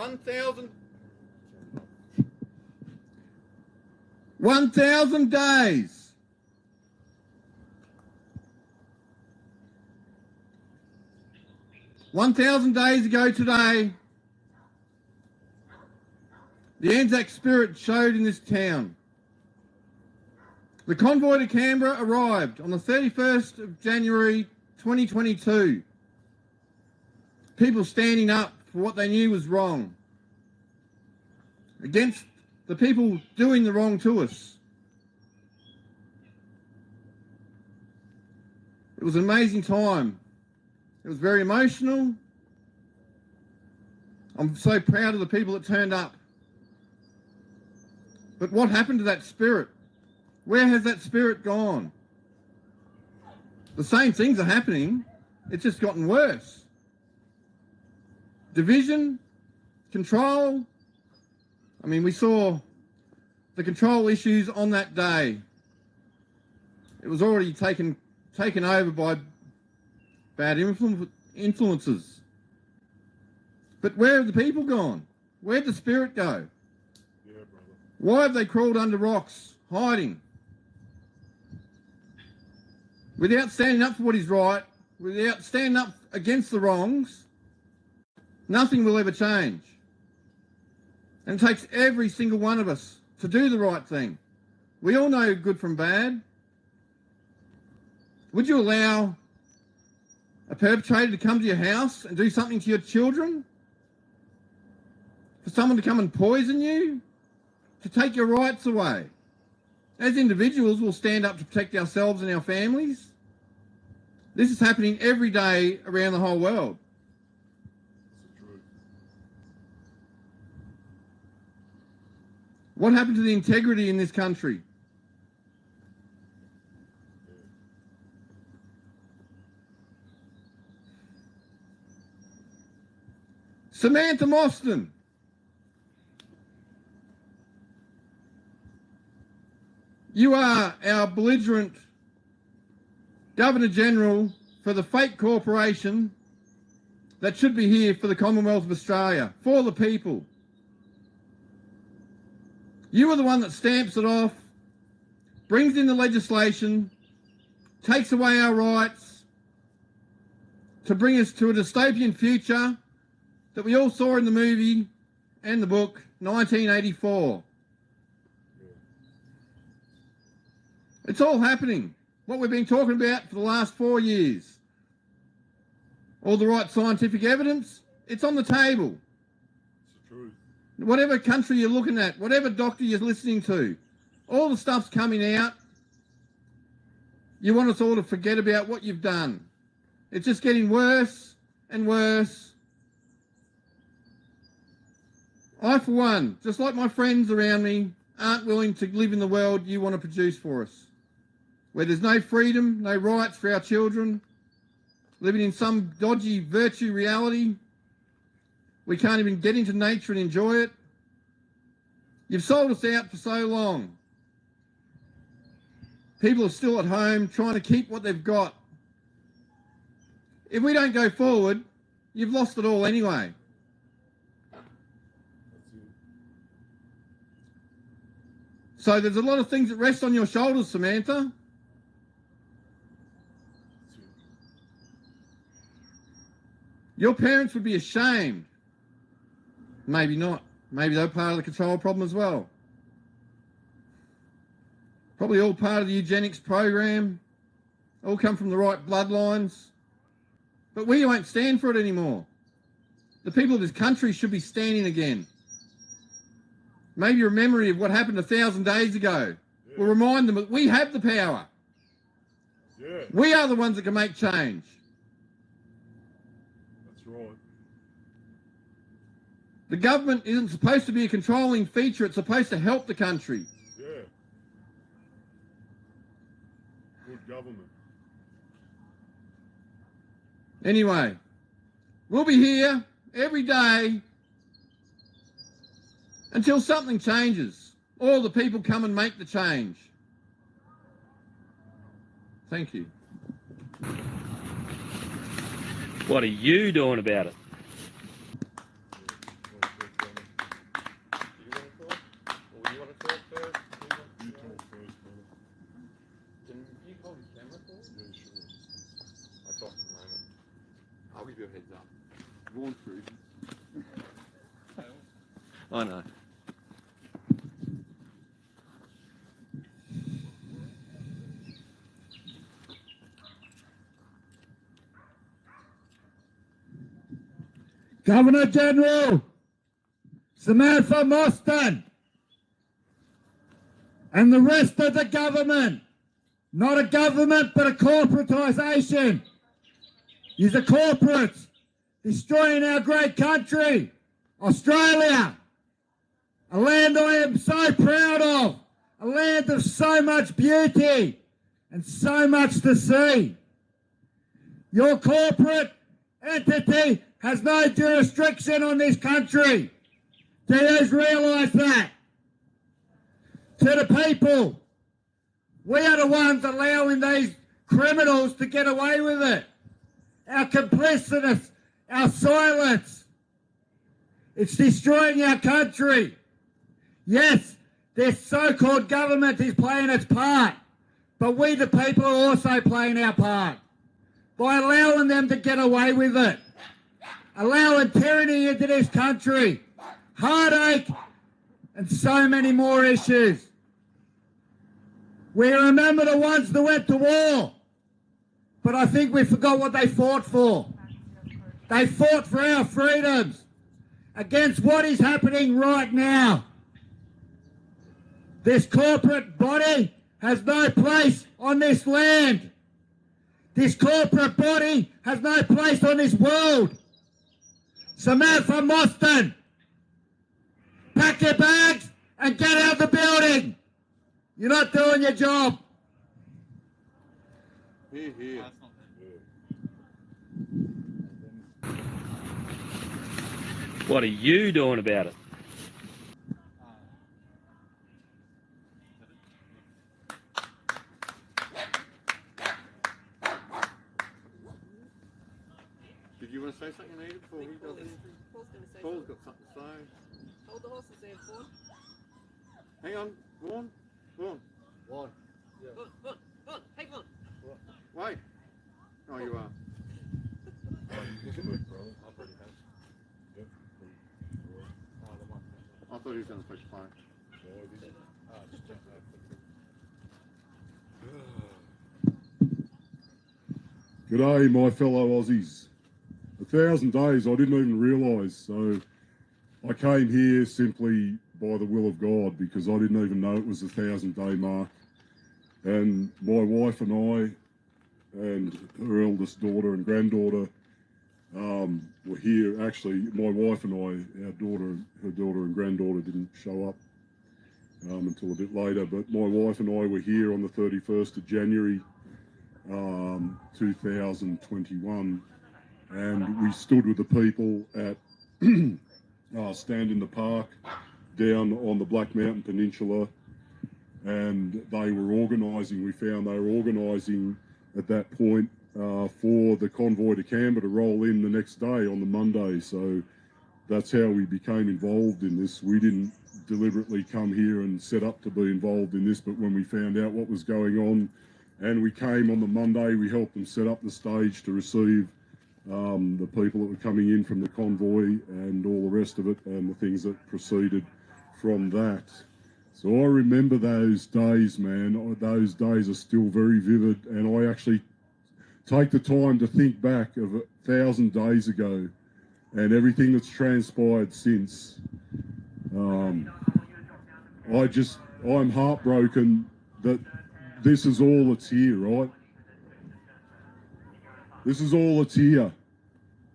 1,000 days. 1,000 days ago today, the Anzac spirit showed in this town. The convoy to Canberra arrived on the 31st of January 2022. People standing up for what they knew was wrong, against the people doing the wrong to us. It was an amazing time. It was very emotional. I'm so proud of the people that turned up. But what happened to that spirit? Where has that spirit gone? The same things are happening. It's just gotten worse. Division, control. I mean, we saw the control issues on that day. It was already taken over by bad influences. But where have the people gone? Where'd the spirit go? Yeah, brother. Why have they crawled under rocks, hiding? Without standing up for what is right, without standing up against the wrongs, nothing will ever change. And it takes every single one of us to do the right thing. We all know good from bad. Would you allow a perpetrator to come to your house and do something to your children? For someone to come and poison you? To take your rights away? As individuals, we'll stand up to protect ourselves and our families. This is happening every day around the whole world. What happened to the integrity in this country? Samantha Mostyn. You are our belligerent Governor-General for the fake corporation that should be here for the Commonwealth of Australia, for the people. You are the one that stamps it off, brings in the legislation, takes away our rights to bring us to a dystopian future that we all saw in the movie and the book, 1984. It's all happening. What we've been talking about for the last 4 years. All the right scientific evidence, it's on the table. It's the truth. Whatever country you're looking at, whatever doctor you're listening to, all the stuff's coming out. You want us all to forget about what you've done. It's just getting worse and worse. I, for one, just like my friends around me, aren't willing to live in the world you want to produce for us, where there's no freedom, no rights for our children, living in some dodgy virtue reality. We can't even get into nature and enjoy it. You've sold us out for so long. People are still at home trying to keep what they've got. If we don't go forward, you've lost it all anyway. So there's a lot of things that rest on your shoulders, Samantha. Your parents would be ashamed. Maybe not. Maybe they're part of the control problem as well. Probably all part of the eugenics program. All come from the right bloodlines. But we won't stand for it anymore. The people of this country should be standing again. Maybe a memory of what happened 1,000 days ago will remind them that we have the power. Yeah. We are the ones that can make change. That's right. The government isn't supposed to be a controlling feature. It's supposed to help the country. Yeah. Good government. Anyway, we'll be here every day until something changes, or the people come and make the change. Thank you. What are you doing about it? you a heads up. Born through. I know. Governor General Samantha Mostyn and the rest of the government, not a government but a corporatisation. He's a corporate destroying our great country, Australia, a land I am so proud of, a land of so much beauty and so much to see. Your corporate entity has no jurisdiction on this country. Do you realise that? To the people, we are the ones allowing these criminals to get away with it. Our complicitness, our silence, it's destroying our country. Yes, this so-called government is playing its part, but we the people are also playing our part by allowing them to get away with it, allowing tyranny into this country, heartache, and so many more issues. We remember the ones that went to war, but I think we forgot what they fought for. They fought for our freedoms against what is happening right now. This corporate body has no place on this land. This corporate body has no place on this world. Samantha Mostyn, pack your bags and get out of the building. You're not doing your job. Here, here. What are you doing about it? Did you want to say something, Anita, before he does anything? Paul's going to say Paul's something. got something to say. Hold the horses there, Paul. Hang on, Vaughan. Vaughan. Vaughan, Vaughan, hey Vaughan. Wait. Oh, you are. I thought he was going to push play. G'day, my fellow Aussies. 1,000 days I didn't even realise, so I came here simply by the will of God because I didn't even know it was the 1,000-day mark. And my wife and I and her eldest daughter and granddaughter were here. Actually, my wife and I, her daughter and granddaughter didn't show up until a bit later, but my wife and I were here on the 31st of January 2021, and we stood with the people at Stand in the Park down on the Black Mountain Peninsula, and they were organising, we found they were organising at that point for the convoy to Canberra to roll in the next day on the Monday. So that's how we became involved in this. We didn't deliberately come here and set up to be involved in this, but when we found out what was going on and we came on the Monday, we helped them set up the stage to receive the people that were coming in from the convoy and all the rest of it and the things that proceeded from that. So I remember those days, man. Those days are still very vivid, and I actually take the time to think back of 1,000 days ago and everything that's transpired since. I'm heartbroken that this is all that's here, right? This is all that's here.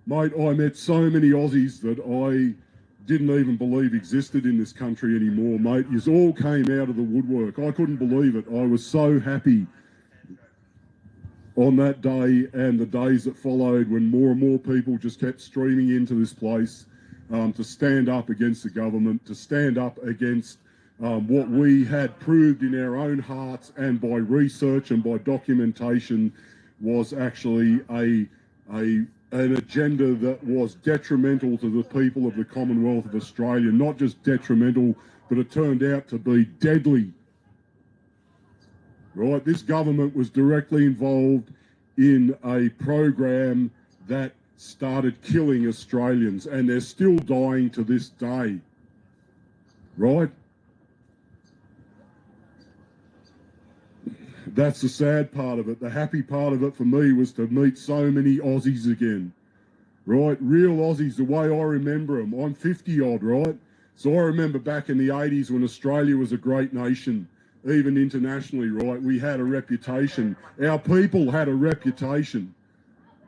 Mate, I met so many Aussies that I didn't even believe existed in this country anymore, mate. You all came out of the woodwork. I couldn't believe it. I was so happy on that day and the days that followed when more and more people just kept streaming into this place to stand up against the government, to stand up against what we had proved in our own hearts and by research and by documentation was actually an agenda that was detrimental to the people of the Commonwealth of Australia. Not just detrimental, but it turned out to be deadly. Right? This government was directly involved in a program that started killing Australians, and they're still dying to this day, right? That's the sad part of it. The happy part of it for me was to meet so many Aussies again, right? Real Aussies, the way I remember them. I'm 50-odd, right? So I remember back in the 80s when Australia was a great nation, even internationally, right? We had a reputation. Our people had a reputation,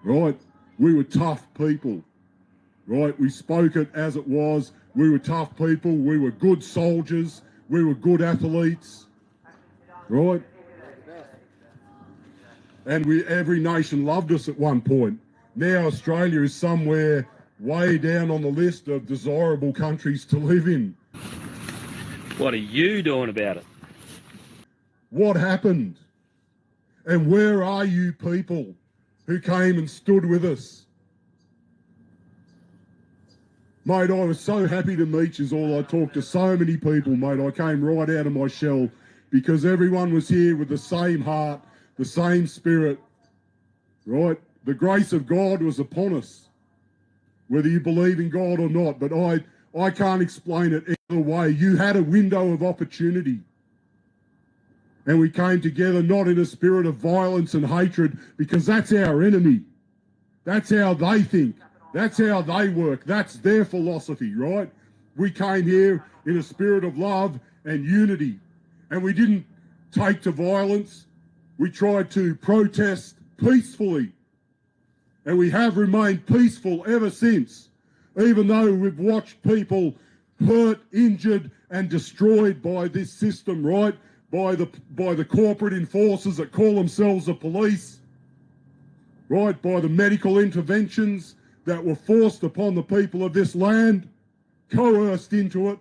right? We were tough people, right? We spoke it as it was. We were tough people. We were good soldiers. We were good athletes, right? And every nation loved us at one point. Now Australia is somewhere way down on the list of desirable countries to live in. What are you doing about it? What happened? And where are you people who came and stood with us? Mate, I was so happy to meet you all. I talked to so many people, mate. I came right out of my shell because everyone was here with the same heart, the same spirit, right? The grace of God was upon us, whether you believe in God or not, but I can't explain it either way. You had a window of opportunity. And we came together not in a spirit of violence and hatred, because that's our enemy. That's how they think. That's how they work. That's their philosophy, right? We came here in a spirit of love and unity. And we didn't take to violence. We tried to protest peacefully. And we have remained peaceful ever since, even though we've watched people hurt, injured, and destroyed by this system, right? By the corporate enforcers that call themselves the police, right? By the medical interventions that were forced upon the people of this land, coerced into it,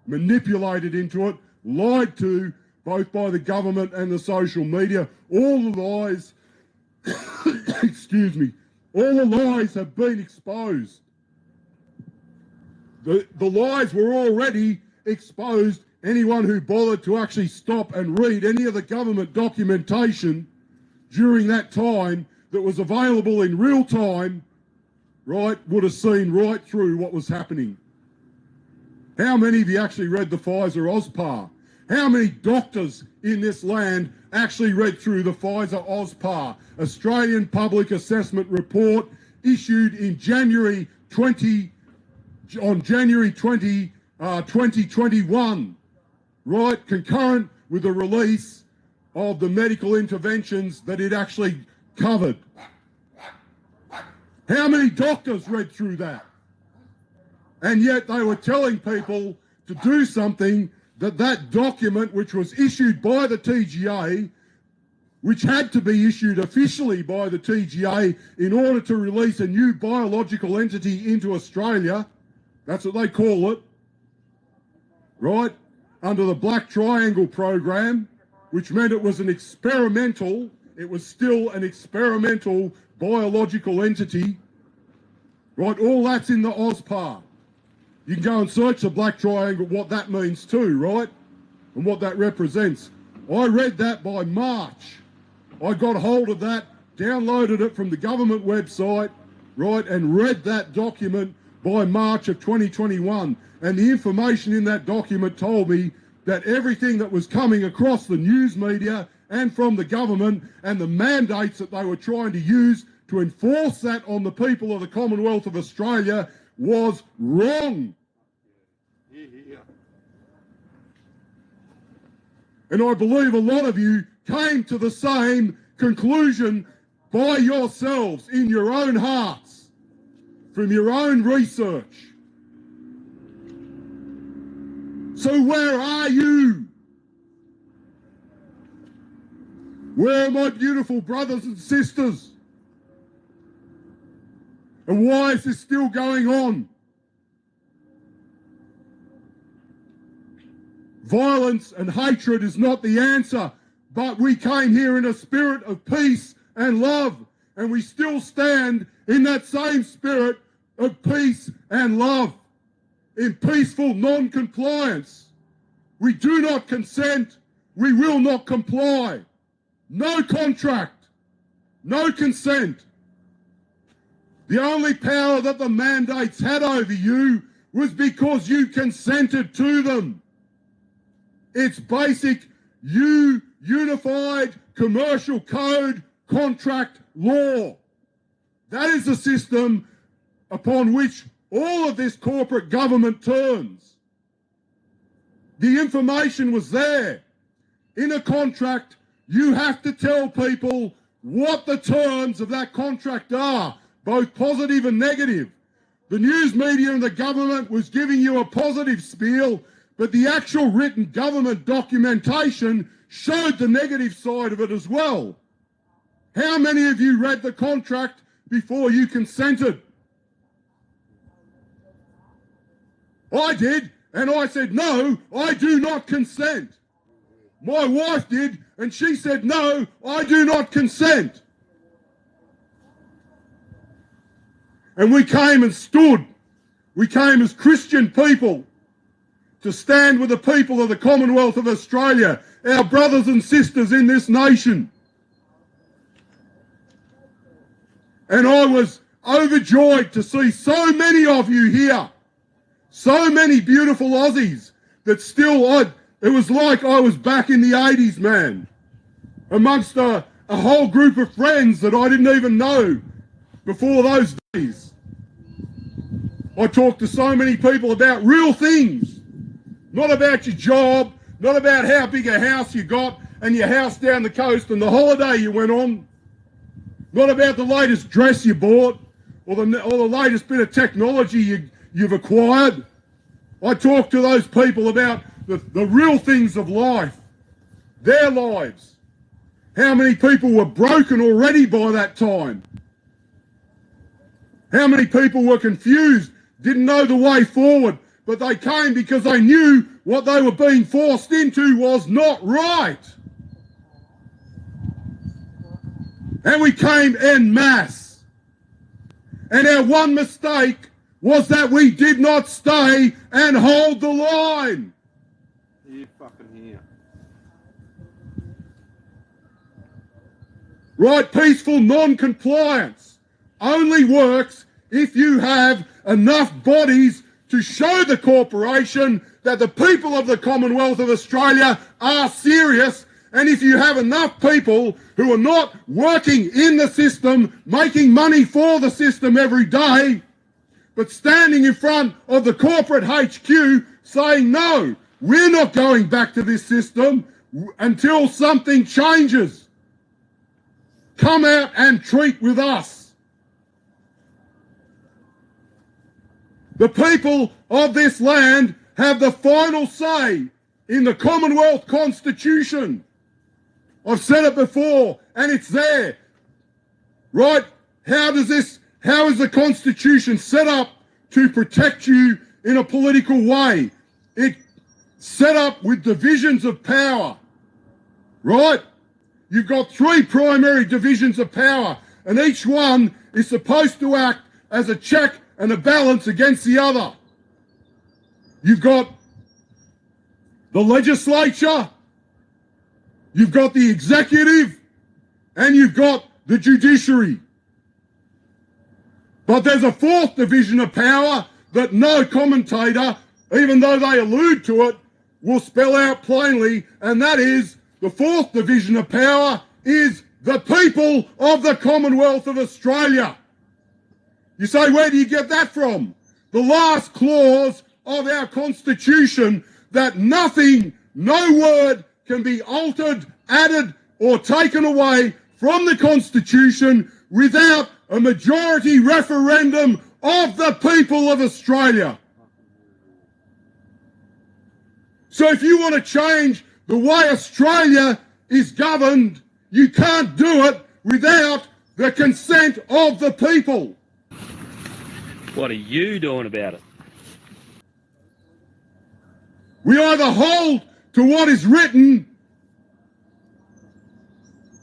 manipulated into it, lied to, both by the government and the social media. All the lies, excuse me, all the lies have been exposed. The lies were already exposed. Anyone who bothered to actually stop and read any of the government documentation during that time that was available in real time, right, would have seen right through what was happening. How many of you actually read the Pfizer OzPAR? How many doctors in this land actually read through the Pfizer OzPAR, Australian Public Assessment Report, issued in January 20, 2021, right, concurrent with the release of the medical interventions that it actually covered? How many doctors read through that? And yet they were telling people to do something that document, which was issued by the TGA, which had to be issued officially by the TGA in order to release a new biological entity into Australia, that's what they call it, right, under the Black Triangle program, which meant it was an experimental, it was still an experimental biological entity, right? All that's in the OzPAR. You can go and search the Black Triangle, what that means too, right? And what that represents. I read that by March. I got hold of that, downloaded it from the government website, right, and read that document by March of 2021. And the information in that document told me that everything that was coming across the news media and from the government and the mandates that they were trying to use to enforce that on the people of the Commonwealth of Australia was wrong. And I believe a lot of you came to the same conclusion by yourselves in your own hearts, from your own research. So where are you? Where are my beautiful brothers and sisters? And why is this still going on? Violence and hatred is not the answer, but we came here in a spirit of peace and love, and we still stand in that same spirit of peace and love, in peaceful non-compliance. We do not consent, we will not comply. No contract, no consent. The only power that the mandates had over you was because you consented to them. It's basic unified commercial code contract law. That is the system upon which all of this corporate government turns. The information was there. In a contract, you have to tell people what the terms of that contract are, both positive and negative. The news media and the government was giving you a positive spiel, but the actual written government documentation showed the negative side of it as well. How many of you read the contract before you consented? I did, and I said, no, I do not consent. My wife did, and she said, no, I do not consent. And we came and stood. We came as Christian people to stand with the people of the Commonwealth of Australia, our brothers and sisters in this nation. And I was overjoyed to see so many of you here, so many beautiful Aussies that still, it was like I was back in the 80s, man, amongst a whole group of friends that I didn't even know before those days. I talked to so many people about real things, not about your job, not about how big a house you got and your house down the coast and the holiday you went on, not about the latest dress you bought or the latest bit of technology you've acquired. I talked to those people about the real things of life, their lives. How many people were broken already by that time? How many people were confused, didn't know the way forward, but they came because they knew what they were being forced into was not right. And we came en masse. And our one mistake was that we did not stay and hold the line. You fucking here. Right, peaceful non-compliance only works if you have enough bodies to show the corporation that the people of the Commonwealth of Australia are serious, and if you have enough people who are not working in the system, making money for the system every day, but standing in front of the corporate HQ saying, no, we're not going back to this system until something changes. Come out and treat with us. The people of this land have the final say in the Commonwealth Constitution. I've said it before, and it's there. Right? How is the Constitution set up to protect you in a political way? It's set up with divisions of power. Right? You've got 3 primary divisions of power, and each one is supposed to act as a check and a balance against the other. You've got the legislature, you've got the executive, and you've got the judiciary. But there's a 4th division of power that no commentator, even though they allude to it, will spell out plainly, and that is the 4th division of power is the people of the Commonwealth of Australia. You say, where do you get that from? The last clause of our Constitution, that nothing, no word can be altered, added or taken away from the Constitution without a majority referendum of the people of Australia. So if you want to change the way Australia is governed, you can't do it without the consent of the people. What are you doing about it? We either hold to what is written,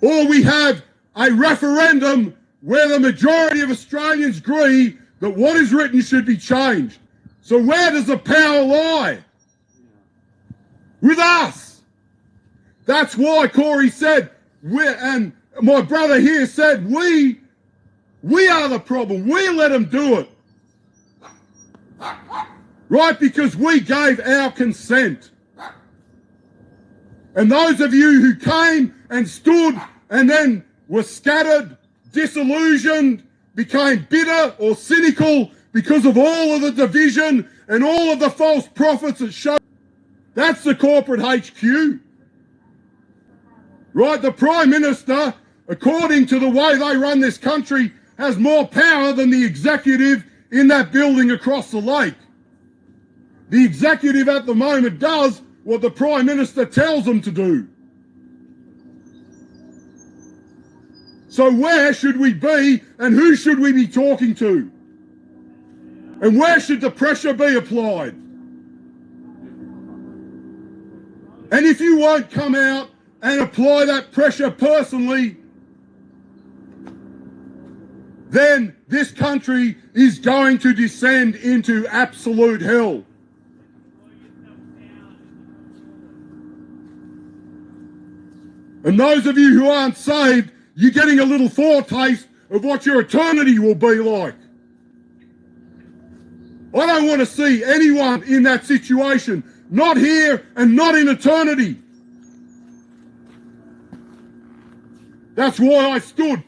or we have a referendum where the majority of Australians agree that what is written should be changed. So where does the power lie? With us. That's why Corey said, and my brother here said, we We are the problem. We let them do it. Right, because we gave our consent. And those of you who came and stood and then were scattered, disillusioned, became bitter or cynical because of all of the division and all of the false prophets that show. That's the corporate HQ. Right, the Prime Minister, according to the way they run this country, has more power than the executive in that building across the lake. The executive at the moment does what the Prime Minister tells them to do. So where should we be and who should we be talking to? And where should the pressure be applied? And if you won't come out and apply that pressure personally, then this country is going to descend into absolute hell. And those of you who aren't saved, you're getting a little foretaste of what your eternity will be like. I don't want to see anyone in that situation, not here and not in eternity. That's why I stood.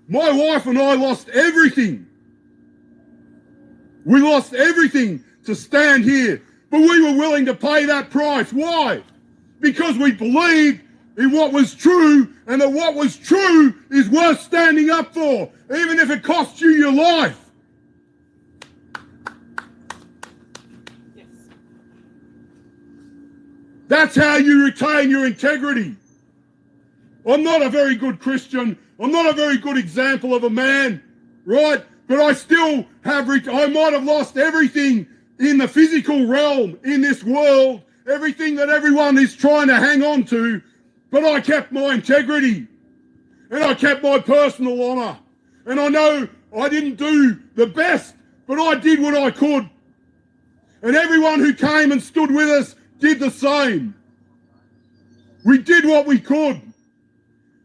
My wife and I lost everything. We lost everything to stand here, but we were willing to pay that price. Why? Because we believed in what was true, and that what was true is worth standing up for, even if it costs you your life. Yes. That's how you retain your integrity. I'm not a very good Christian. I'm not a very good example of a man, right? But I still have, I might have lost everything in the physical realm, in this world, everything that everyone is trying to hang on to, but I kept my integrity and I kept my personal honour. And I know I didn't do the best, but I did what I could. And everyone who came and stood with us did the same. We did what we could.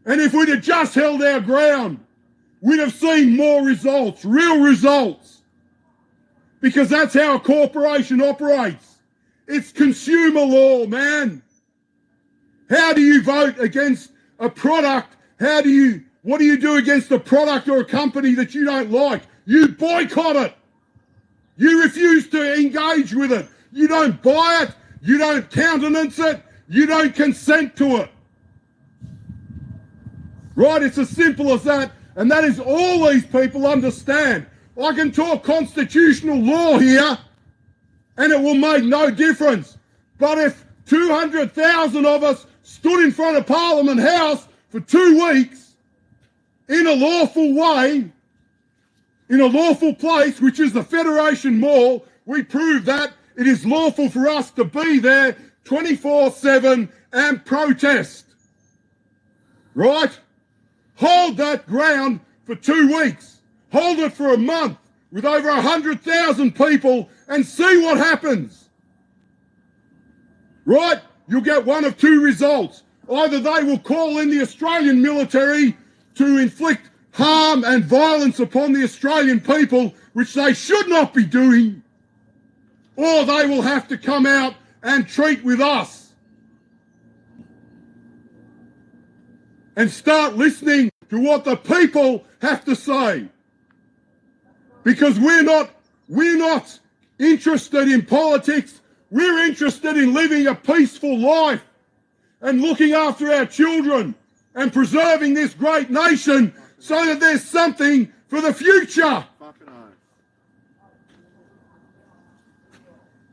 And if we'd have just held our ground, we'd have seen more results, real results. Because that's how a corporation operates. It's consumer law, man. How do you vote against a product? What do you do against a product or a company that you don't like? You boycott it. You refuse to engage with it. You don't buy it. You don't countenance it. You don't consent to it. Right? It's as simple as that. And that is all these people understand. I can talk constitutional law here and it will make no difference. But if 200,000 of us stood in front of Parliament House for 2 weeks in a lawful way, in a lawful place, which is the Federation Mall, we proved that it is lawful for us to be there 24/7 and protest. Right? Hold that ground for 2 weeks. Hold it for a month with over 100,000 people and see what happens. Right? You'll get one of two results. Either they will call in the Australian military to inflict harm and violence upon the Australian people, which they should not be doing, or they will have to come out and treat with us and start listening to what the people have to say. Because we're not interested in politics. We're interested in living a peaceful life and looking after our children and preserving this great nation so that there's something for the future.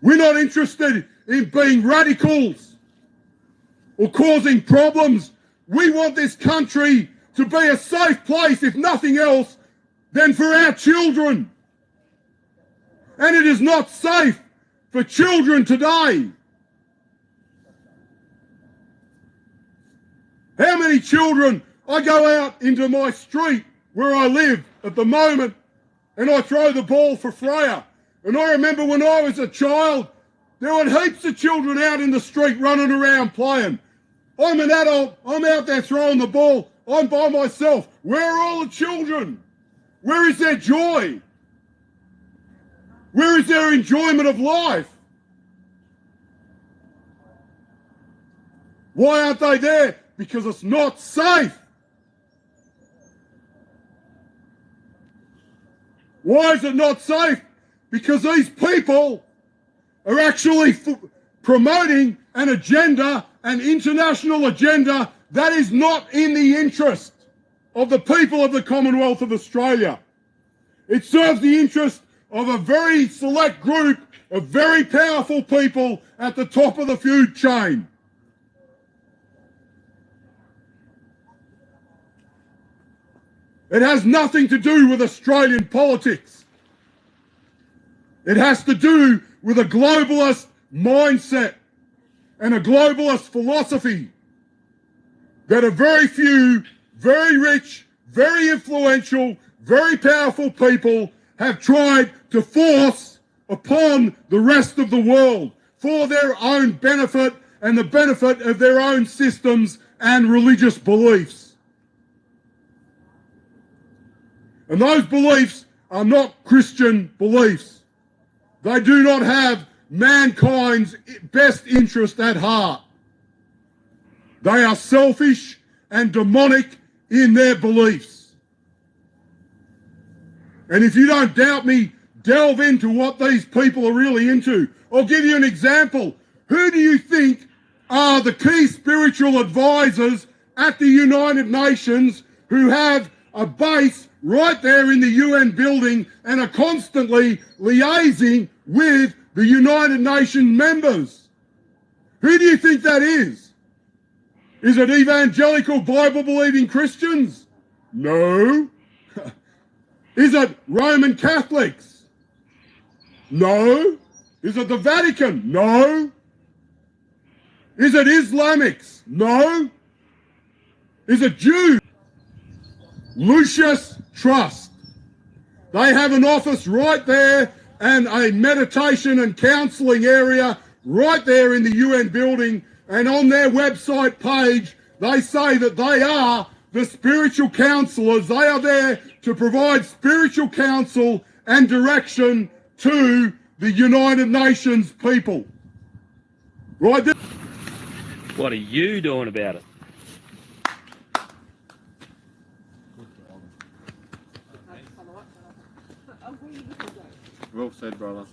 We're not interested in being radicals or causing problems. We want this country to be a safe place, if nothing else, than for our children. And it is not safe for children today. How many children, I go out into my street where I live at the moment and I throw the ball for Freya. And I remember when I was a child, there were heaps of children out in the street running around playing. I'm an adult, I'm out there throwing the ball, I'm by myself. Where are all the children? Where is their joy? Where is their enjoyment of life? Why aren't they there? Because it's not safe. Why is it not safe? Because these people are actually promoting an agenda, an international agenda that is not in the interest of the people of the Commonwealth of Australia. It serves the interest of a very select group of very powerful people at the top of the food chain. It has nothing to do with Australian politics. It has to do with a globalist mindset and a globalist philosophy that a very few, very rich, very influential, very powerful people have tried to force upon the rest of the world for their own benefit and the benefit of their own systems and religious beliefs. And those beliefs are not Christian beliefs. They do not have mankind's best interest at heart. They are selfish and demonic in their beliefs. And if you don't doubt me, delve into what these people are really into. I'll give you an example. Who do you think are the key spiritual advisors at the United Nations who have a base right there in the UN building and are constantly liaising with the United Nations members? Who do you think that is? Is it evangelical Bible-believing Christians? No. Is it Roman Catholics? No. Is it the Vatican? No. Is it Islamics? No. Is it Jews? Lucius Trust. They have an office right there and a meditation and counselling area right there in the UN building, and on their website page they say that they are the spiritual counsellors. They are there to provide spiritual counsel and direction to the United Nations people. Right there. What are you doing about it? Well said, brother.